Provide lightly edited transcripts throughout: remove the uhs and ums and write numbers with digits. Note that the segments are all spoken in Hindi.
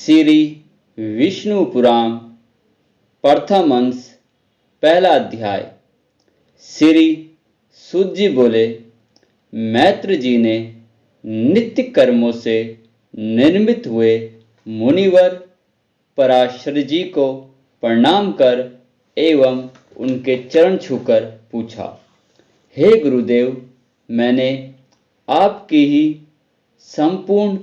श्री विष्णु पुराण प्रथम अंश पहला अध्याय। श्री सूत जी बोले, मैत्र जी ने नित्य कर्मों से निर्मित हुए मुनिवर पराशर जी को प्रणाम कर एवं उनके चरण छूकर पूछा, हे गुरुदेव, मैंने आपकी ही संपूर्ण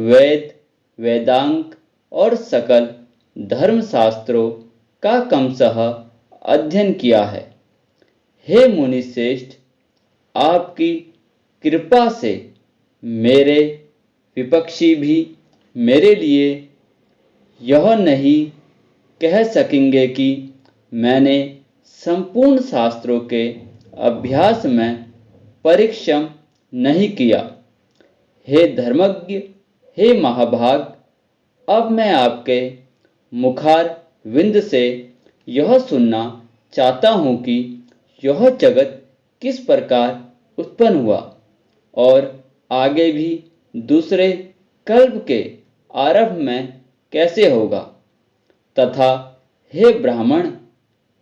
वेद वेदांग और सकल धर्मशास्त्रों का क्रमशः अध्ययन किया है। हे मुनि श्रेष्ठ, आपकी कृपा से मेरे विपक्षी भी मेरे लिए यह नहीं कह सकेंगे कि मैंने संपूर्ण शास्त्रों के अभ्यास में परिश्रम नहीं किया। हे धर्मज्ञ, हे महाभाग, अब मैं आपके मुखार विंद से यह सुनना चाहता हूँ कि यह जगत किस प्रकार उत्पन्न हुआ और आगे भी दूसरे कल्प के आरंभ में कैसे होगा, तथा हे ब्राह्मण,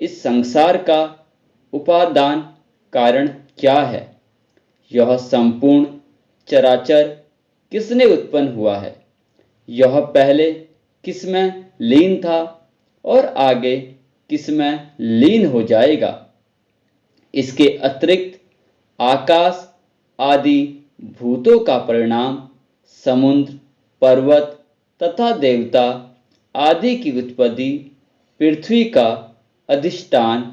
इस संसार का उपादान कारण क्या है, यह संपूर्ण चराचर किसने उत्पन्न हुआ है, यह पहले किसमें लीन था और आगे किसमें लीन हो जाएगा। इसके अतिरिक्त आकाश आदि भूतों का परिणाम, समुद्र, पर्वत तथा देवता आदि की उत्पत्ति, पृथ्वी का अधिष्ठान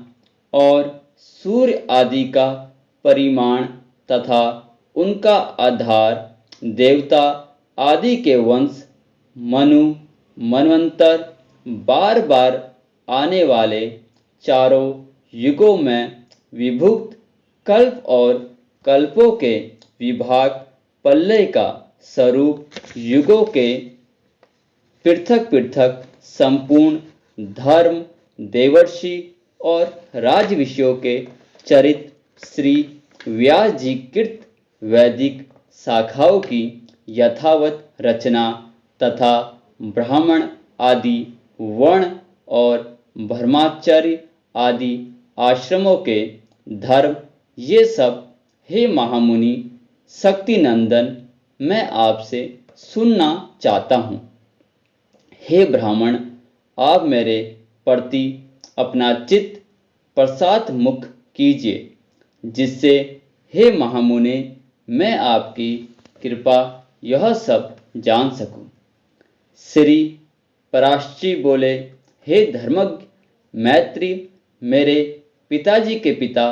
और सूर्य आदि का परिमाण तथा उनका आधार, देवता आदि के वंश, मनु, मनवंतर, बार बार आने वाले चारों युगों में विभुक्त कल्प और कल्पों के विभाग, प्रलय का स्वरूप, युगों के पृथक पृथक संपूर्ण धर्म, देवर्षि और राजविषयों के चरित्र, श्री व्यास जी कृत वैदिक शाखाओं की यथावत रचना तथा ब्राह्मण आदि वर्ण और ब्रह्मचार्य आदि आश्रमों के धर्म, ये सब हे महामुनि शक्ति नंदन मैं आपसे सुनना चाहता हूँ। हे ब्राह्मण, आप मेरे प्रति अपना चित्त प्रसाद मुख कीजिए, जिससे हे महामुने मैं आपकी कृपा यह सब जान सकूं। श्री पराशर बोले, हे धर्मज्ञ मैत्री, मेरे पिताजी के पिता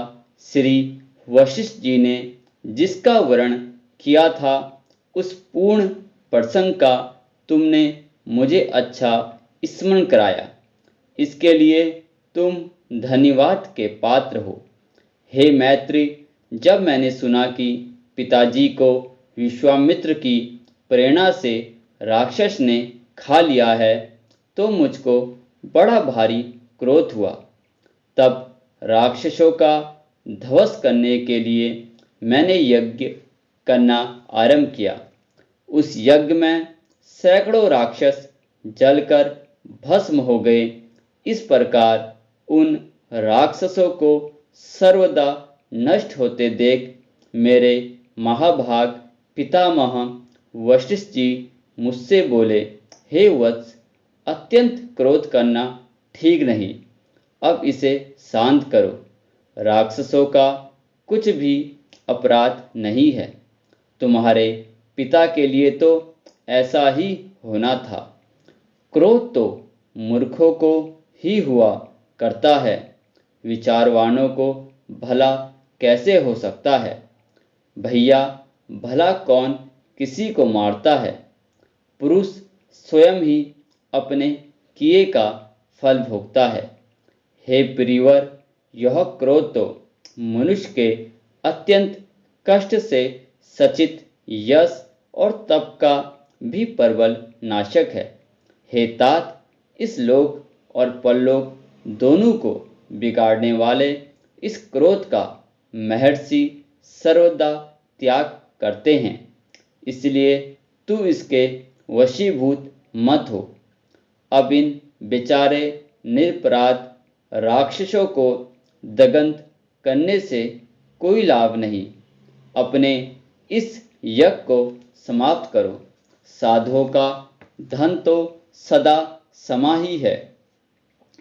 श्री वशिष्ठ जी ने जिसका वर्णन किया था, उस पूर्ण प्रसंग का तुमने मुझे अच्छा स्मरण कराया। इसके लिए तुम धन्यवाद के पात्र हो। हे मैत्री, जब मैंने सुना कि पिताजी को विश्वामित्र की प्रेरणा से राक्षस ने खा लिया है, तो मुझको बड़ा भारी क्रोध हुआ। तब राक्षसों का ध्वंस करने के लिए मैंने यज्ञ करना आरंभ किया। उस यज्ञ में सैकड़ों राक्षस जलकर भस्म हो गए। इस प्रकार उन राक्षसों को सर्वदा नष्ट होते देख मेरे महाभाग पितामह वशिष्ठ जी मुझसे बोले, हे वत्स, अत्यंत क्रोध करना ठीक नहीं, अब इसे शांत करो। राक्षसों का कुछ भी अपराध नहीं है। तुम्हारे पिता के लिए तो ऐसा ही होना था। क्रोध तो मूर्खों को ही हुआ करता है, विचारवानों को भला कैसे हो सकता है। भैया, भला कौन किसी को मारता है। पुरुष स्वयं ही अपने किए का फल भोगता है। हे प्रियवर, यह क्रोध तो मनुष्य के अत्यंत कष्ट से सचित यश और तप का भी प्रबल नाशक है। हे तात, इस लोक और परलोक दोनों को बिगाड़ने वाले इस क्रोध का महर्षि सर्वदा त्याग करते हैं, इसलिए तू इसके वशीभूत मत हो। अब इन बेचारे निरपराध राक्षसों को दग्ध करने से कोई लाभ नहीं। अपने इस यज्ञ को समाप्त करो। साधुओं का धन तो सदा समा ही है।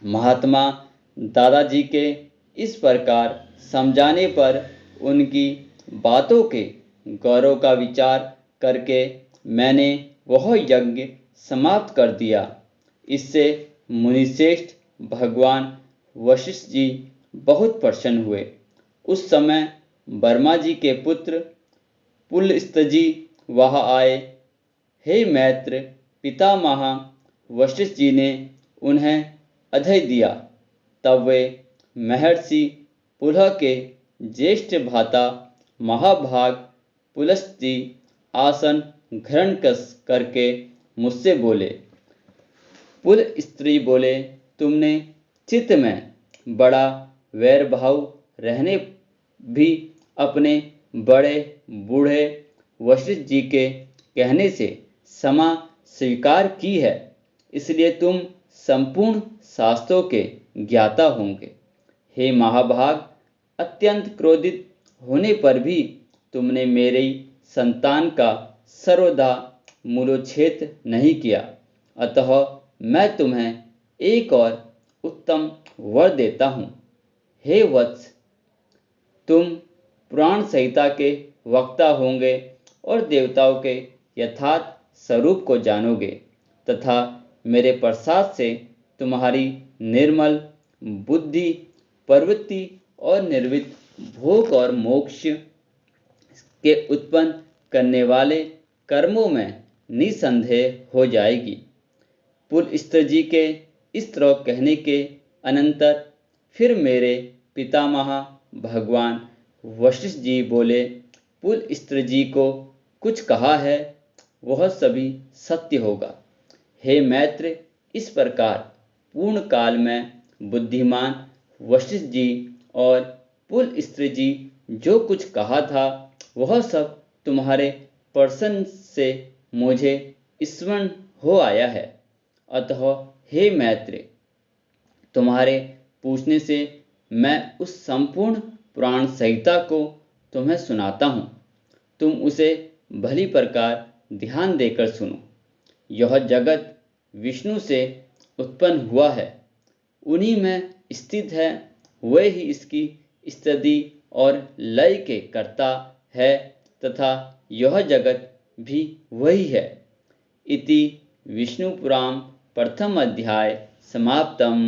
महात्मा दादाजी के इस प्रकार समझाने पर उनकी बातों के गौरव का विचार करके मैंने वह यज्ञ समाप्त कर दिया। इससे मुनिश्रेष्ठ भगवान वशिष्ठ जी बहुत प्रसन्न हुए। उस समय वर्मा जी के पुत्र पुलस्त्य जी वहाँ आए। हे मैत्र पितामह वशिष्ठ जी ने उन्हें अधय दिया। तब वे महर्षि पुलह के ज्येष्ठ भ्राता महाभाग पुलस्त्य जी आसन ग्रहण करके मुझसे बोले। पुल स्त्री बोले, तुमने चित्त में बड़ा वैर भाव रहने भी अपने बड़े बूढ़े वशिष्ठ जी के कहने से क्षमा स्वीकार की है, इसलिए तुम संपूर्ण शास्त्रों के ज्ञाता होंगे। हे महाभाग, अत्यंत क्रोधित होने पर भी तुमने मेरी संतान का सर्वदा मूलोच्छेद नहीं किया। अतः मैं तुम्हें एक और उत्तम वर देता हूँ। हे वत्स, तुम पुराण संहिता के वक्ता होंगे और देवताओं के यथार्थ स्वरूप को जानोगे तथा मेरे प्रसाद से तुम्हारी निर्मल बुद्धि, प्रवृत्ति और निर्वित भोग और मोक्ष के उत्पन्न करने वाले कर्मों में निसंदेह हो जाएगी। पुलस्त्य जी के इस तरह कहने के अनंतर फिर मेरे पितामह भगवान वशिष्ठ जी बोले, पुलस्त्य जी को कुछ कहा है वह सभी सत्य होगा। हे मैत्र, इस प्रकार पूर्ण काल में बुद्धिमान वशिष्ठ जी और पुलस्त्य जी जो कुछ कहा था वह सब तुम्हारे प्रसन्न से मुझे स्मरण हो आया है। अतः हे मैत्र, तुम्हारे पूछने से मैं उस संपूर्ण पुराण संहिता को तुम्हें सुनाता हूँ। तुम उसे भली प्रकार ध्यान देकर सुनो। यह जगत विष्णु से उत्पन्न हुआ है, उन्हीं में स्थित है। वे ही इसकी स्थिति और लय के कर्ता है तथा यह जगत भी वही है। इति विष्णु पुराण प्रथम अध्याय समाप्तम।